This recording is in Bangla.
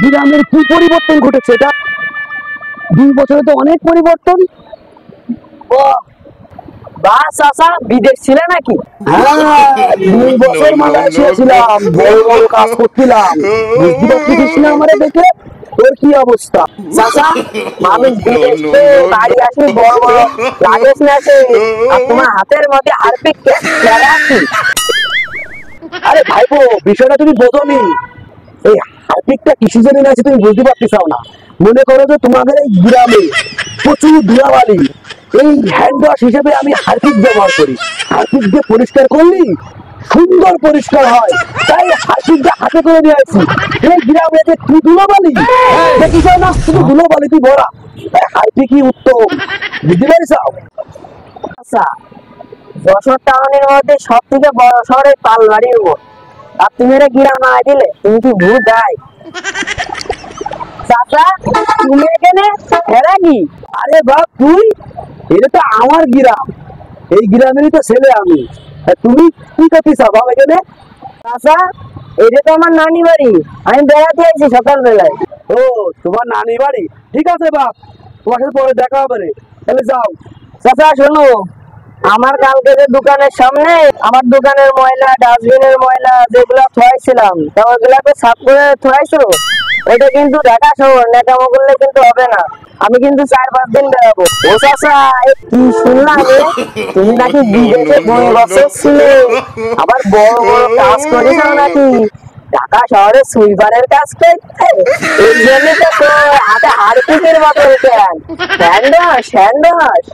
গ্রামের কি পরিবর্তন ঘটেছে? এটা 2 বছরে তো অনেক পরিবর্তন। ও বাহ চাচা, বিদেশ ছিলে নাকি? হ্যাঁ, 2 বছর মালয়েশিয়া ছিলাম, বড় বড় কাজ করছিলাম। বুঝতে পারছিস না আমারে দেখে তোর কি অবস্থা? চাচা, মানুষ বিদেশ থেকে বাড়ি আসলে বড় বড় লাগেজ নেছে, আর তোমার হাতের মধ্যে হারপিক ক্যারা কি? আরে ভাইপো, বিষয়টা তুমি বোঝোনি। এই হারপিকটা কিসের জন্য আছে তুমি বুঝতে পারতেছ না। মনে করো যে তোমাদের এই গ্রামে প্রচুর ধুলাবালি, এই হ্যান্ড ওয়াশ হিসেবে আমি হারপিক ব্যবহার করি। হারপিক দিয়ে পরিষ্কার করলি সুন্দর পরিষ্কার হয়, তাই হারপিকটা হাতে করে নিয়ে আসি। এই গ্রামে যে কি ধুলাবালি, দেখিস না শুধু ধুলাবালিতে ভরা, তাই হারপিকই উত্তম। বুঝতে পারিস? আচ্ছা, যশোর টাউনের মধ্যে সব থেকে বড় শহরে পালবাড়ির উপর, আর তুমি এটা গ্রাম না দিলে তুমি কি ভূত গাই? চাচা, তুমি এখানে হেরা কি? আরে বাপ তুই, এটা তো আমার গ্রাম, এই গ্রামেরই তো ছেলে আমি। তুমি কি করতেছ বাবা এখানে? চাচা, এটা তো আমার নানি বাড়ি, আমি বেড়াতে আইছি সকাল বেলায়। ও, তোমার নানি বাড়ি? ঠিক আছে বাপ, তোমার সাথে পরে দেখা হবে রে, তাহলে যাও। চাচা শোনো, আমার কালকে যে দোকানের সামনে আমার দোকানের ময়লা, ডাস্টবিনের ময়লা যেগুলো থুয়াইছিলাম, তা ওইগুলাকে সাফ করে থুয়াইছো। ওইটা কিন্তু ঢাকা শহর, নেকামো করলে কিন্তু হবে না। আমি কিন্তু 4-5 দিন বেড়াবো। ও চাচা, কি শুনলাম তুমি নাকি বিদেশে 2 বছর ছিলে, আবার বড় বড় কাজ করেছ নাকি? ঢাকা শহরে সুইপারের কাজ করতে, এই জন্য তো তোর হাতে হারপিকের বোতল কেন? স্যান্ডাস স্যান্ডাস